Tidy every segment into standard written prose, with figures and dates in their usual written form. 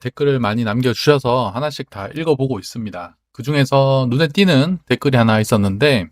댓글을 많이 남겨주셔서 하나씩 다 읽어보고 있습니다. 그 중에서 눈에 띄는 댓글이 하나 있었는데,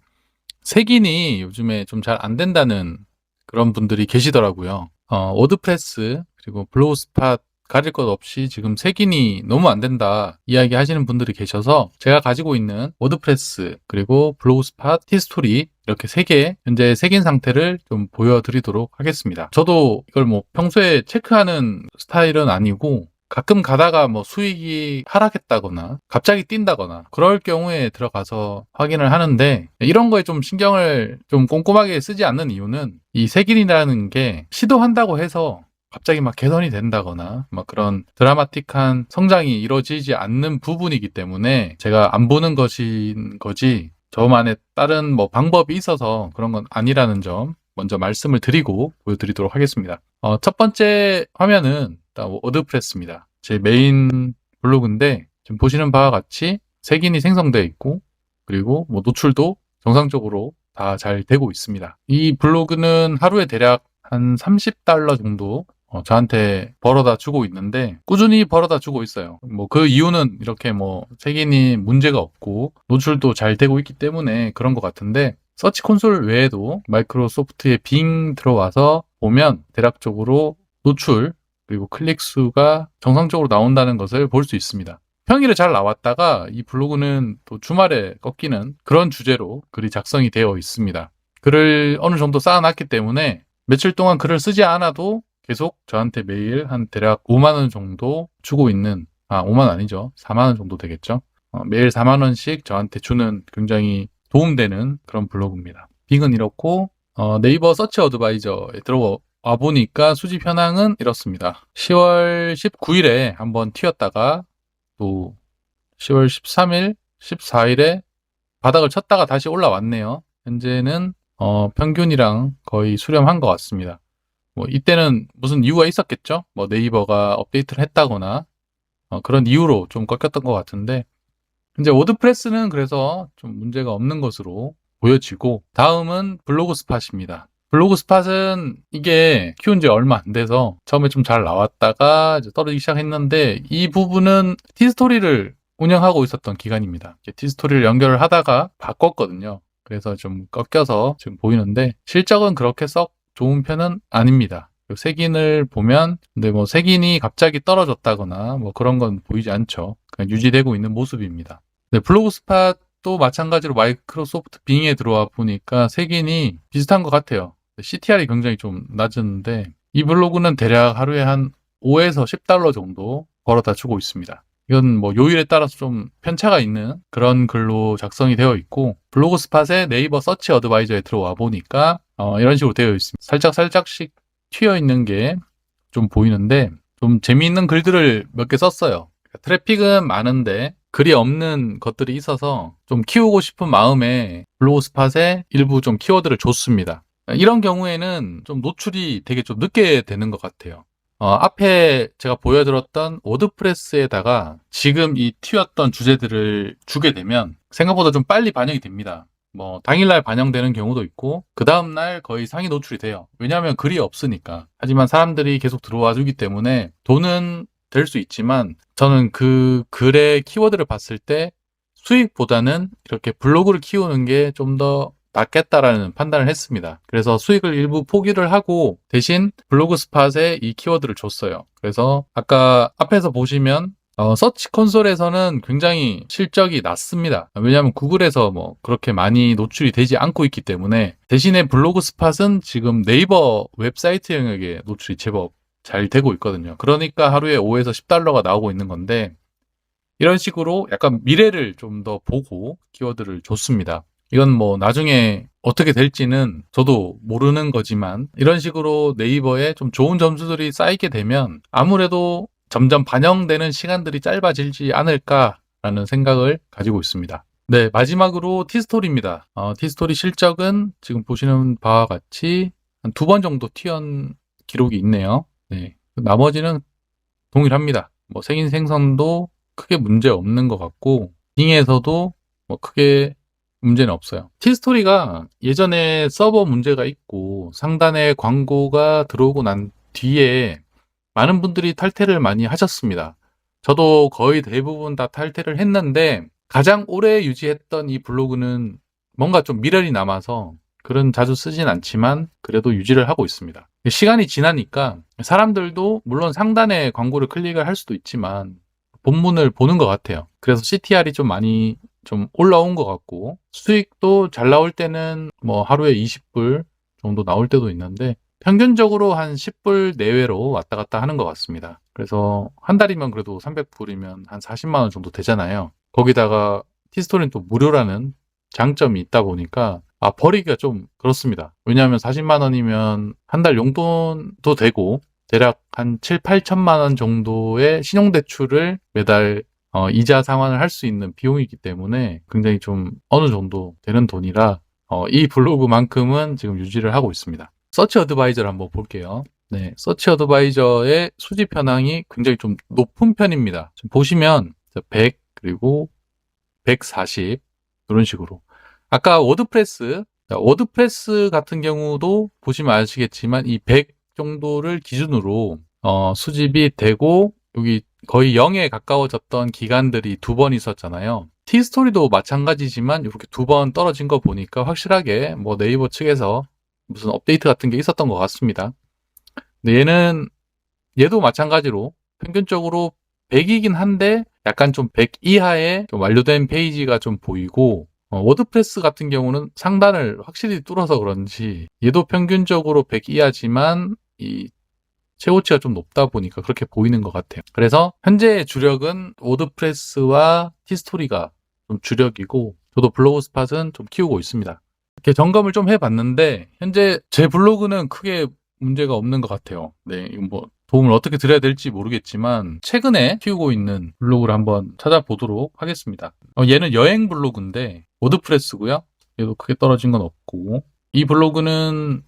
색인이 요즘에 좀 잘 안 된다는 그런 분들이 계시더라고요. 워드프레스 그리고 블로그스팟 가릴 것 없이 지금 색인이 너무 안 된다 이야기 하시는 분들이 계셔서 제가 가지고 있는 워드프레스 그리고 블로그스팟 티스토리 이렇게 3개 현재 색인 상태를 좀 보여드리도록 하겠습니다. 저도 이걸 뭐 평소에 체크하는 스타일은 아니고 가끔 가다가 뭐 수익이 하락했다거나 갑자기 뛴다거나 그럴 경우에 들어가서 확인을 하는데, 이런 거에 좀 신경을 좀 꼼꼼하게 쓰지 않는 이유는 이 색인이라는 게 시도한다고 해서 갑자기 막 개선이 된다거나 막 그런 드라마틱한 성장이 이루어지지 않는 부분이기 때문에 제가 안 보는 것인 거지, 저만의 다른 뭐 방법이 있어서 그런 건 아니라는 점 먼저 말씀을 드리고 보여드리도록 하겠습니다. 첫 번째 화면은 워드프레스입니다. 제 메인 블로그인데 지금 보시는 바와 같이 색인이 생성되어 있고, 그리고 뭐 노출도 정상적으로 다 잘 되고 있습니다. 이 블로그는 하루에 대략 한 $30 정도 저한테 벌어다 주고 있는데, 꾸준히 벌어다 주고 있어요. 뭐 그 이유는 이렇게 뭐 색인이 문제가 없고 노출도 잘 되고 있기 때문에 그런 것 같은데, 서치 콘솔 외에도 마이크로소프트의 빙 들어와서 보면 대략적으로 노출 그리고 클릭 수가 정상적으로 나온다는 것을 볼 수 있습니다. 평일에 잘 나왔다가 이 블로그는 또 주말에 꺾이는 그런 주제로 글이 작성이 되어 있습니다. 글을 어느 정도 쌓아놨기 때문에 며칠 동안 글을 쓰지 않아도 계속 저한테 매일 한 대략 5만 원 정도 주고 있는, 5만 원 아니죠. 4만 원 정도 되겠죠. 매일 4만 원씩 저한테 주는 굉장히 도움되는 그런 블로그입니다. 빙은 이렇고, 네이버 서치 어드바이저에 들어와 보니까 수집 현황은 이렇습니다. 10월 19일에 한번 튀었다가 또 10월 13일, 14일에 바닥을 쳤다가 다시 올라왔네요. 현재는 평균이랑 거의 수렴한 것 같습니다. 뭐 이때는 무슨 이유가 있었겠죠? 뭐 네이버가 업데이트를 했다거나 그런 이유로 좀 꺾였던 것 같은데, 이제 워드프레스는 그래서 좀 문제가 없는 것으로 보여지고, 다음은 블로그 스팟입니다. 블로그 스팟은 이게 키운 지 얼마 안 돼서 처음에 좀 잘 나왔다가 이제 떨어지기 시작했는데, 이 부분은 티스토리를 운영하고 있었던 기간입니다. 티스토리를 연결을 하다가 바꿨거든요. 그래서 좀 꺾여서 지금 보이는데, 실적은 그렇게 썩 좋은 편은 아닙니다. 색인을 보면, 근데 뭐 색인이 갑자기 떨어졌다거나 뭐 그런 건 보이지 않죠. 그냥 유지되고 있는 모습입니다. 네, 블로그 스팟도 마찬가지로 마이크로소프트 빙에 들어와 보니까 색인이 비슷한 것 같아요. CTR이 굉장히 좀 낮은데, 이 블로그는 대략 하루에 한 5에서 $10 정도 벌어다 주고 있습니다. 이건 뭐 요일에 따라서 좀 편차가 있는 그런 글로 작성이 되어 있고, 블로그 스팟의 네이버 서치 어드바이저에 들어와 보니까 이런 식으로 되어 있습니다. 살짝씩 튀어 있는 게 좀 보이는데, 좀 재미있는 글들을 몇 개 썼어요. 트래픽은 많은데 글이 없는 것들이 있어서 좀 키우고 싶은 마음에 블로그 스팟에 일부 좀 키워드를 줬습니다. 이런 경우에는 좀 노출이 되게 좀 늦게 되는 것 같아요. 앞에 제가 보여드렸던 워드프레스에다가 지금 이 튀었던 주제들을 주게 되면 생각보다 좀 빨리 반영이 됩니다. 뭐 당일날 반영되는 경우도 있고 그 다음날 거의 상위 노출이 돼요. 왜냐하면 글이 없으니까. 하지만 사람들이 계속 들어와 주기 때문에 돈은 될 수 있지만, 저는 그 글의 키워드를 봤을 때 수익보다는 이렇게 블로그를 키우는 게 좀 더 낫겠다라는 판단을 했습니다. 그래서 수익을 일부 포기를 하고 대신 블로그 스팟에 이 키워드를 줬어요. 그래서 아까 앞에서 보시면 서치 콘솔에서는 굉장히 실적이 낮습니다. 왜냐하면 구글에서 뭐 그렇게 많이 노출이 되지 않고 있기 때문에, 대신에 블로그 스팟은 지금 네이버 웹사이트 영역에 노출이 제법 잘 되고 있거든요. 그러니까 하루에 5에서 $10가 나오고 있는 건데, 이런 식으로 약간 미래를 좀 더 보고 키워드를 줬습니다. 이건 뭐 나중에 어떻게 될지는 저도 모르는 거지만, 이런 식으로 네이버에 좀 좋은 점수들이 쌓이게 되면 아무래도 점점 반영되는 시간들이 짧아지지 않을까라는 생각을 가지고 있습니다. 네, 마지막으로 티스토리입니다. 티스토리 실적은 지금 보시는 바와 같이 한 2번 정도 튀은 기록이 있네요. 네, 나머지는 동일합니다. 뭐 색인 생성도 크게 문제 없는 것 같고, 빙에서도 뭐 크게 문제는 없어요. 티스토리가 예전에 서버 문제가 있고 상단에 광고가 들어오고 난 뒤에 많은 분들이 탈퇴를 많이 하셨습니다. 저도 거의 대부분 다 탈퇴를 했는데 가장 오래 유지했던 이 블로그는 뭔가 좀 미련이 남아서 글은 자주 쓰진 않지만 그래도 유지를 하고 있습니다. 시간이 지나니까 사람들도 물론 상단에 광고를 클릭을 할 수도 있지만 본문을 보는 것 같아요. 그래서 CTR이 좀 많이 좀 올라온 것 같고 수익도 잘 나올 때는 뭐 하루에 20불 정도 나올 때도 있는데 평균적으로 한 10불 내외로 왔다 갔다 하는 것 같습니다. 그래서 한 달이면 그래도 300불이면 한 40만 원 정도 되잖아요. 거기다가 티스토리는 또 무료라는 장점이 있다 보니까 버리기가 좀 그렇습니다. 왜냐하면 40만 원이면 한 달 용돈도 되고 대략 한 7, 8천만 원 정도의 신용대출을 매달 이자 상환을 할 수 있는 비용이기 때문에 굉장히 좀 어느 정도 되는 돈이라 이 블로그만큼은 지금 유지를 하고 있습니다. 서치 어드바이저를 한번 볼게요. 네, 서치 어드바이저의 수집 현황이 굉장히 좀 높은 편입니다. 지금 보시면 100 그리고 140 이런 식으로. 아까 워드프레스 같은 경우도 보시면 아시겠지만 이 100 정도를 기준으로 수집이 되고 여기 거의 0에 가까워졌던 기간들이 두 번 있었잖아요. 티스토리도 마찬가지지만 이렇게 두 번 떨어진 거 보니까 확실하게 뭐 네이버 측에서 무슨 업데이트 같은 게 있었던 것 같습니다. 근데 얘도 마찬가지로 평균적으로 100이긴 한데 약간 좀 100 이하의 좀 완료된 페이지가 좀 보이고 워드프레스 같은 경우는 상단을 확실히 뚫어서 그런지 얘도 평균적으로 100 이하지만 이 최고치가 좀 높다 보니까 그렇게 보이는 것 같아요. 그래서 현재 주력은 워드프레스와 티스토리가 좀 주력이고 저도 블로그 스팟은 좀 키우고 있습니다. 이렇게 점검을 좀 해봤는데 현재 제 블로그는 크게 문제가 없는 것 같아요. 네, 이건 뭐 도움을 어떻게 드려야 될지 모르겠지만 최근에 키우고 있는 블로그를 한번 찾아보도록 하겠습니다. 얘는 여행 블로그인데 워드프레스고요. 얘도 크게 떨어진 건 없고 이 블로그는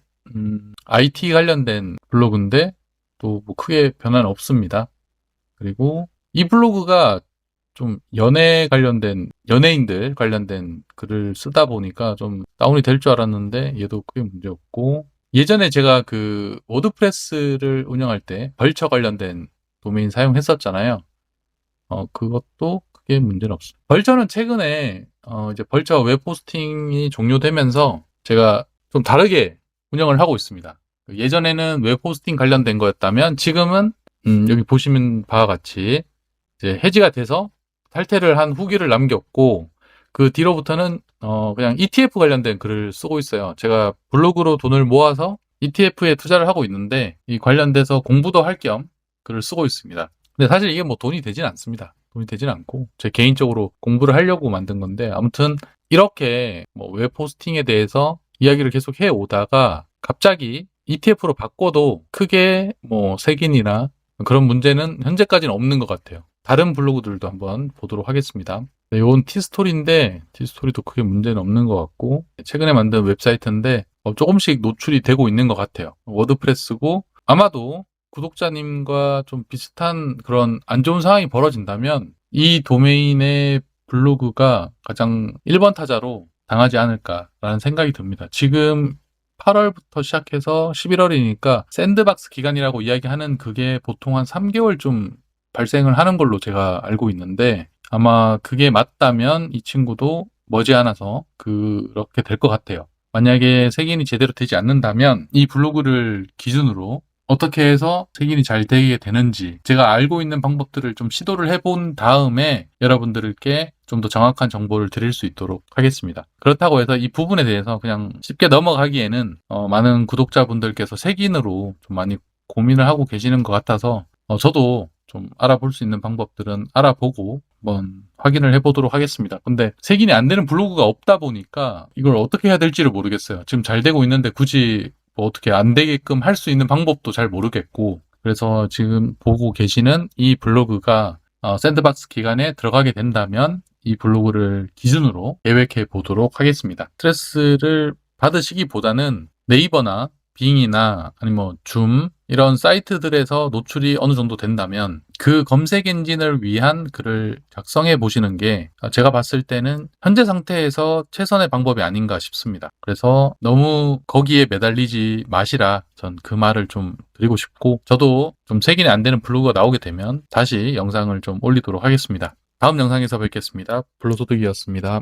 IT 관련된 블로그인데 또 뭐 크게 변화는 없습니다. 그리고 이 블로그가 좀 연예인들 관련된 글을 쓰다 보니까 좀 다운이 될 줄 알았는데 얘도 크게 문제 없고 예전에 제가 그 워드프레스를 운영할 때 벌처 관련된 도메인 사용했었잖아요. 그것도 크게 문제는 없습니다. 벌처는 최근에 이제 벌처 웹 호스팅이 종료되면서 제가 좀 다르게 운영을 하고 있습니다. 예전에는 웹 호스팅 관련된 거였다면 지금은 여기 보시는 바와 같이 이제 해지가 돼서 탈퇴를 한 후기를 남겼고 그 뒤로부터는 그냥 ETF 관련된 글을 쓰고 있어요. 제가 블로그로 돈을 모아서 ETF에 투자를 하고 있는데 이 관련돼서 공부도 할 겸 글을 쓰고 있습니다. 근데 사실 이게 뭐 돈이 되진 않습니다. 돈이 되진 않고 제 개인적으로 공부를 하려고 만든 건데 아무튼 이렇게 뭐 웹 호스팅에 대해서 이야기를 계속 해 오다가 갑자기 ETF로 바꿔도 크게 뭐 색인이나 그런 문제는 현재까지는 없는 것 같아요. 다른 블로그들도 한번 보도록 하겠습니다. 네, 이건 티스토리인데 티스토리도 크게 문제는 없는 것 같고 최근에 만든 웹사이트인데 조금씩 노출이 되고 있는 것 같아요. 워드프레스고 아마도 구독자님과 좀 비슷한 그런 안 좋은 상황이 벌어진다면 이 도메인의 블로그가 가장 1번 타자로 당하지 않을까라는 생각이 듭니다. 지금 8월부터 시작해서 11월이니까 샌드박스 기간이라고 이야기하는 그게 보통 한 3개월쯤 발생을 하는 걸로 제가 알고 있는데 아마 그게 맞다면 이 친구도 머지않아서 그렇게 될 것 같아요. 만약에 색인이 제대로 되지 않는다면 이 블로그를 기준으로 어떻게 해서 색인이 잘 되게 되는지 제가 알고 있는 방법들을 좀 시도를 해본 다음에 여러분들께 좀 더 정확한 정보를 드릴 수 있도록 하겠습니다. 그렇다고 해서 이 부분에 대해서 그냥 쉽게 넘어가기에는 많은 구독자분들께서 색인으로 좀 많이 고민을 하고 계시는 것 같아서 저도 좀 알아볼 수 있는 방법들은 알아보고 한번 확인을 해보도록 하겠습니다. 근데 색인이 안 되는 블로그가 없다 보니까 이걸 어떻게 해야 될지를 모르겠어요. 지금 잘 되고 있는데 굳이 뭐 어떻게 안 되게끔 할 수 있는 방법도 잘 모르겠고 그래서 지금 보고 계시는 이 블로그가 샌드박스 기간에 들어가게 된다면 이 블로그를 기준으로 계획해 보도록 하겠습니다. 스트레스를 받으시기보다는 네이버나 빙이나 아니면 뭐 줌 이런 사이트들에서 노출이 어느 정도 된다면 그 검색 엔진을 위한 글을 작성해 보시는 게 제가 봤을 때는 현재 상태에서 최선의 방법이 아닌가 싶습니다. 그래서 너무 거기에 매달리지 마시라, 전 그 말을 좀 드리고 싶고, 저도 좀 색인이 안 되는 블로그가 나오게 되면 다시 영상을 좀 올리도록 하겠습니다. 다음 영상에서 뵙겠습니다. 불로소득이었습니다.